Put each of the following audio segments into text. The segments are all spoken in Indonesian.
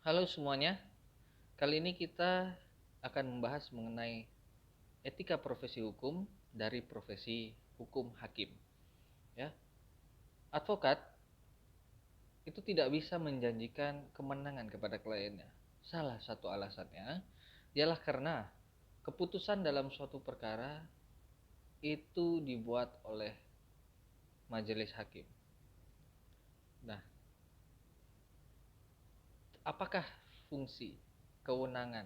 Halo semuanya, kali ini kita akan membahas mengenai etika profesi hukum dari profesi hukum hakim. Ya, advokat itu tidak bisa menjanjikan kemenangan kepada kliennya. Salah satu alasannya ialah karena keputusan dalam suatu perkara itu dibuat oleh majelis hakim. Nah, apakah fungsi, kewenangan,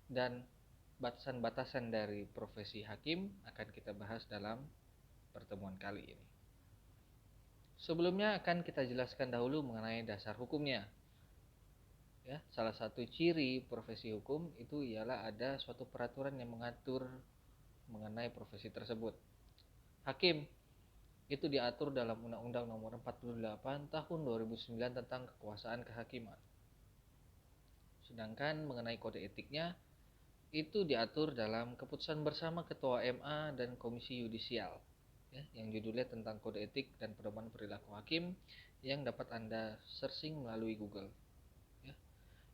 dan batasan-batasan dari profesi hakim akan kita bahas dalam pertemuan kali ini. Sebelumnya akan kita jelaskan dahulu mengenai dasar hukumnya. Ya, salah satu ciri profesi hukum itu ialah ada suatu peraturan yang mengatur mengenai profesi tersebut. Hakim itu diatur dalam Undang-Undang Nomor 48 Tahun 2009 tentang kekuasaan kehakiman. Sedangkan mengenai kode etiknya itu diatur dalam keputusan bersama Ketua MA dan Komisi Yudisial, ya, yang judulnya tentang kode etik dan pedoman perilaku hakim yang dapat Anda searching melalui Google. Ya.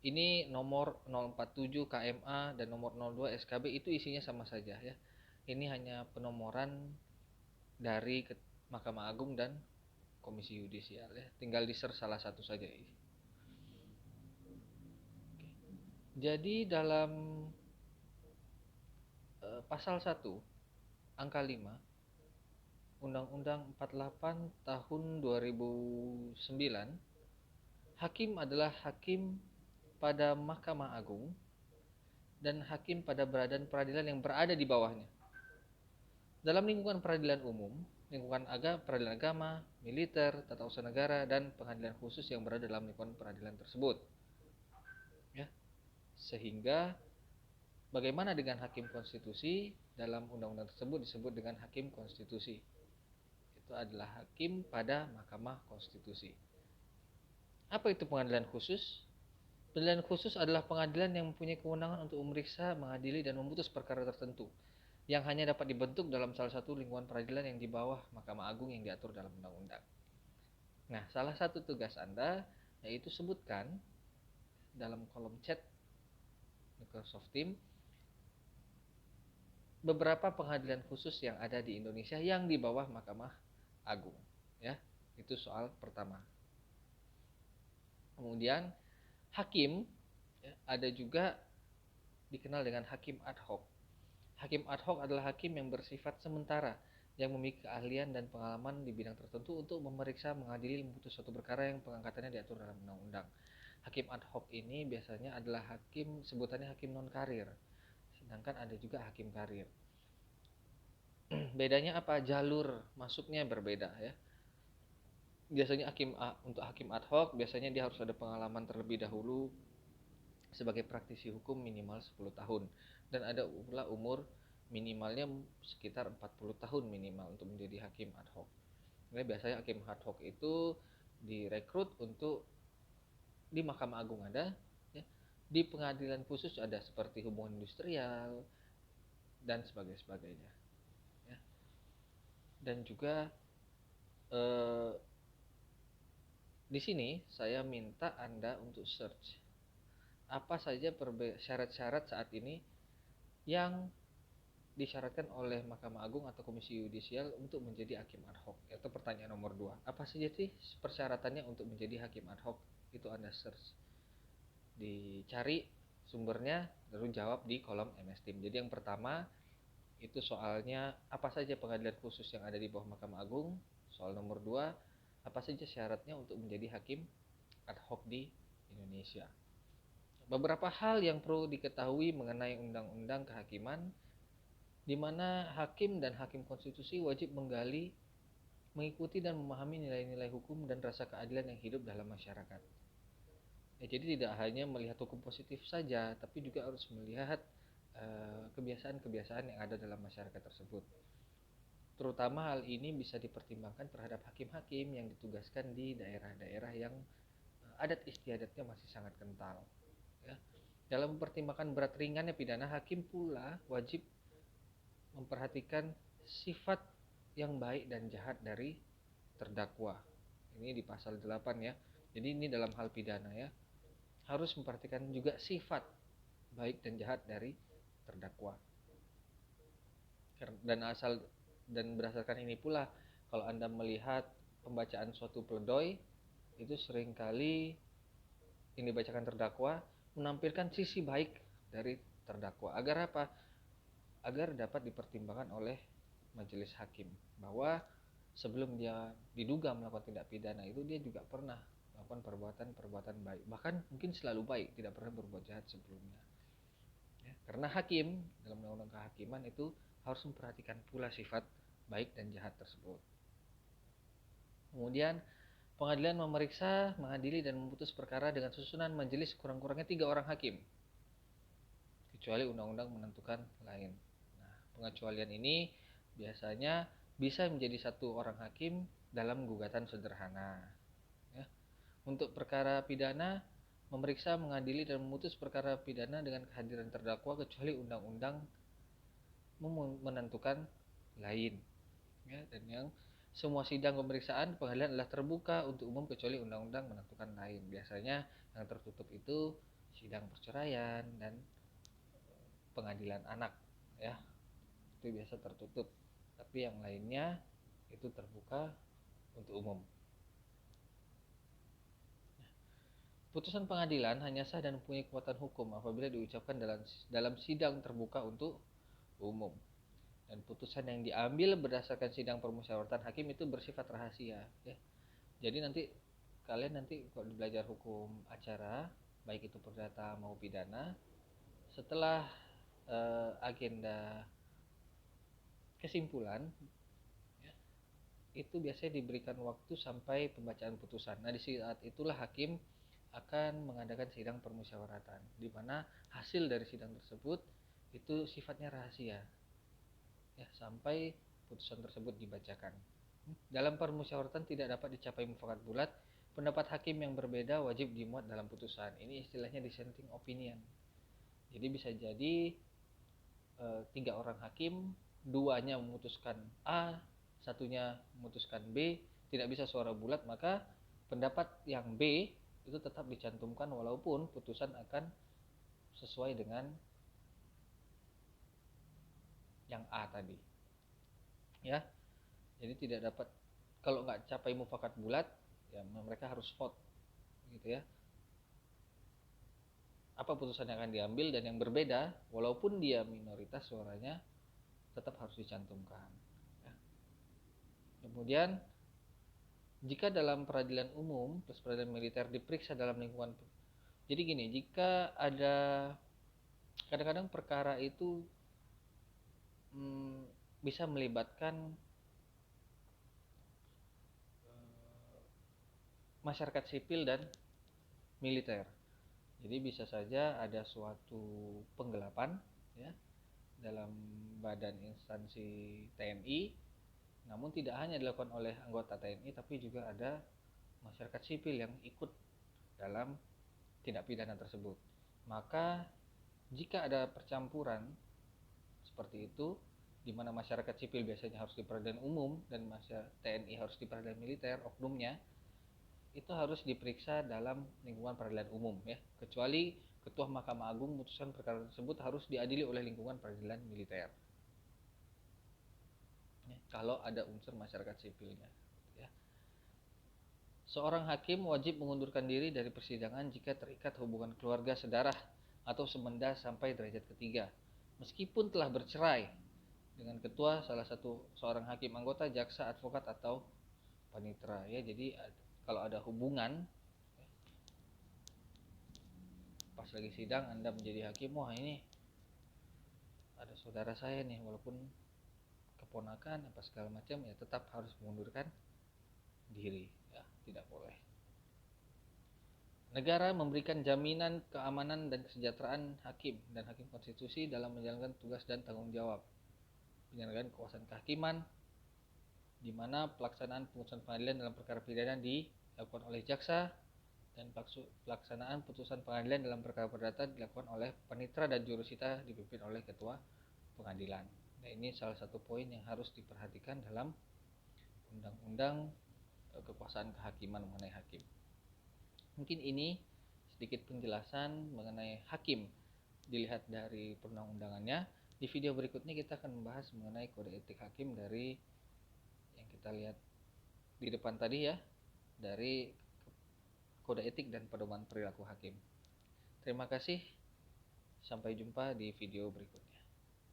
Ini nomor 047 KMA dan nomor 02 SKB itu isinya sama saja, ya. Ini hanya penomoran dari Mahkamah Agung dan Komisi Yudisial, ya. Tinggal di search salah satu saja. Jadi dalam pasal 1 angka 5 Undang-Undang 48 tahun 2009, hakim adalah hakim pada Mahkamah Agung dan hakim pada badan peradilan yang berada di bawahnya. Dalam lingkungan peradilan umum, lingkungan peradilan agama, militer, tata usaha negara, dan pengadilan khusus yang berada dalam lingkungan peradilan tersebut. Ya. Sehingga bagaimana dengan hakim konstitusi? Dalam undang-undang tersebut disebut dengan hakim konstitusi. Itu adalah hakim pada Mahkamah Konstitusi. Apa itu pengadilan khusus? Pengadilan khusus adalah pengadilan yang mempunyai kewenangan untuk memeriksa, mengadili, dan memutus perkara tertentu yang hanya dapat dibentuk dalam salah satu lingkungan peradilan yang di bawah Mahkamah Agung yang diatur dalam undang-undang. Nah, salah satu tugas Anda yaitu sebutkan dalam kolom chat Microsoft Teams beberapa pengadilan khusus yang ada di Indonesia yang di bawah Mahkamah Agung. Ya, itu soal pertama. Kemudian hakim, ya, ada juga dikenal dengan hakim ad hoc. Hakim ad hoc adalah hakim yang bersifat sementara, yang memiliki keahlian dan pengalaman di bidang tertentu untuk memeriksa, mengadili, memutus suatu perkara yang pengangkatannya diatur dalam undang-undang. Hakim ad hoc ini biasanya adalah hakim, sebutannya hakim non karir, sedangkan ada juga hakim karir. Bedanya apa? Jalur masuknya berbeda, ya. Biasanya untuk hakim ad hoc biasanya dia harus ada pengalaman terlebih dahulu sebagai praktisi hukum minimal 10 tahun dan ada pula umur minimalnya sekitar 40 tahun minimal untuk menjadi hakim ad hoc. Jadi biasanya hakim ad hoc itu direkrut untuk di Mahkamah Agung ada, ya, di pengadilan khusus ada seperti hubungan industrial dan sebagainya, ya. Dan juga di sini saya minta Anda untuk search apa saja syarat-syarat saat ini yang disyaratkan oleh Mahkamah Agung atau Komisi Yudisial untuk menjadi hakim ad hoc. Itu pertanyaan nomor 2. Apa saja sih persyaratannya untuk menjadi hakim ad hoc? Itu Anda search. Dicari sumbernya lalu jawab di kolom MS Team. Jadi yang pertama itu soalnya apa saja pengadilan khusus yang ada di bawah Mahkamah Agung. Soal nomor 2, apa saja syaratnya untuk menjadi hakim ad hoc di Indonesia. Beberapa hal yang perlu diketahui mengenai undang-undang kehakiman, di mana hakim dan hakim konstitusi wajib mengikuti dan memahami nilai-nilai hukum dan rasa keadilan yang hidup dalam masyarakat. Ya, jadi tidak hanya melihat hukum positif saja, tapi juga harus melihat kebiasaan-kebiasaan yang ada dalam masyarakat tersebut. Terutama hal ini bisa dipertimbangkan terhadap hakim-hakim yang ditugaskan di daerah-daerah yang adat istiadatnya masih sangat kental. Ya. Dalam mempertimbangkan berat ringannya pidana, hakim pula wajib memperhatikan sifat yang baik dan jahat dari terdakwa. Ini di pasal 8, ya. Jadi ini dalam hal pidana, ya. harus memperhatikan juga sifat baik dan jahat dari terdakwa. Dan berdasarkan ini pula, kalau Anda melihat pembacaan suatu pledoi, itu seringkali yang dibacakan terdakwa menampilkan sisi baik dari terdakwa. Agar apa? Agar dapat dipertimbangkan oleh majelis hakim bahwa sebelum dia diduga melakukan tindak pidana itu dia juga pernah melakukan perbuatan baik, bahkan mungkin selalu baik, tidak pernah berbuat jahat sebelumnya. Ya, karena hakim dalam undang-undang kehakiman itu harus memperhatikan pula sifat baik dan jahat tersebut. Kemudian pengadilan memeriksa, mengadili, dan memutus perkara dengan susunan majelis kurang-kurangnya 3 orang hakim, kecuali undang-undang menentukan lain. Nah, pengecualian ini biasanya bisa menjadi 1 orang hakim dalam gugatan sederhana. Ya. Untuk perkara pidana, memeriksa, mengadili, dan memutus perkara pidana dengan kehadiran terdakwa kecuali undang-undang menentukan lain. Ya, dan yang semua sidang pemeriksaan pengadilan adalah terbuka untuk umum kecuali undang-undang menentukan lain. Biasanya yang tertutup itu sidang perceraian dan pengadilan anak, ya, itu biasa tertutup. Tapi yang lainnya itu terbuka untuk umum. Putusan pengadilan hanya sah dan mempunyai kekuatan hukum apabila diucapkan dalam sidang terbuka untuk umum. Dan putusan yang diambil berdasarkan sidang permusyawaratan hakim itu bersifat rahasia, ya. Jadi nanti kalian kalau belajar hukum acara, baik itu perdata maupun pidana, setelah agenda kesimpulan, ya, itu biasanya diberikan waktu sampai pembacaan putusan. Nah, di saat itulah hakim akan mengadakan sidang permusyawaratan, di mana hasil dari sidang tersebut itu sifatnya rahasia, ya, sampai putusan tersebut dibacakan. Dalam permusyawaratan tidak dapat dicapai mufakat bulat. Pendapat hakim yang berbeda wajib dimuat dalam putusan. Ini istilahnya dissenting opinion. Jadi bisa jadi 3 orang hakim, 2-nya memutuskan A, 1-nya memutuskan B, tidak bisa suara bulat, maka pendapat yang B itu tetap dicantumkan walaupun putusan akan sesuai dengan yang A tadi, ya. Jadi tidak dapat, kalau nggak capai mufakat bulat, ya mereka harus vote, gitu ya. Apa putusan yang akan diambil, dan yang berbeda walaupun dia minoritas suaranya tetap harus dicantumkan, ya. Kemudian jika dalam peradilan umum plus peradilan militer diperiksa dalam lingkungan, jadi gini, jika ada kadang-kadang perkara itu bisa melibatkan masyarakat sipil dan militer. Jadi bisa saja ada suatu penggelapan, ya, dalam badan instansi TNI, namun tidak hanya dilakukan oleh anggota TNI, tapi juga ada masyarakat sipil yang ikut dalam tindak pidana tersebut. Maka jika ada percampuran seperti itu, di mana masyarakat sipil biasanya harus di peradilan umum dan TNI harus di peradilan militer, oknumnya itu harus diperiksa dalam lingkungan peradilan umum, ya. Kecuali Ketua Mahkamah Agung memutuskan perkara tersebut harus diadili oleh lingkungan peradilan militer, ya, kalau ada unsur masyarakat sipilnya, ya. Seorang hakim wajib mengundurkan diri dari persidangan jika terikat hubungan keluarga, sedarah, atau semenda sampai derajat ketiga, meskipun telah bercerai dengan ketua seorang hakim anggota, jaksa, advokat, atau panitera, ya. Jadi kalau ada hubungan, pas lagi sidang Anda menjadi hakim, wah ini ada saudara saya nih, walaupun keponakan apa segala macam, ya tetap harus mengundurkan diri, ya, tidak boleh. Negara memberikan jaminan keamanan dan kesejahteraan hakim dan hakim konstitusi dalam menjalankan tugas dan tanggung jawab penyelenggaraan kekuasaan kehakiman, di mana pelaksanaan putusan pengadilan dalam perkara pidana dilakukan oleh jaksa, dan pelaksanaan putusan pengadilan dalam perkara perdata dilakukan oleh panitera dan jurusita dipimpin oleh ketua pengadilan. Nah, ini salah satu poin yang harus diperhatikan dalam undang-undang kekuasaan kehakiman mengenai hakim. Mungkin ini sedikit penjelasan mengenai hakim dilihat dari perundang-undangannya. Di video berikutnya kita akan membahas mengenai kode etik hakim dari yang kita lihat di depan tadi ya, dari kode etik dan pedoman perilaku hakim. Terima kasih, sampai jumpa di video berikutnya.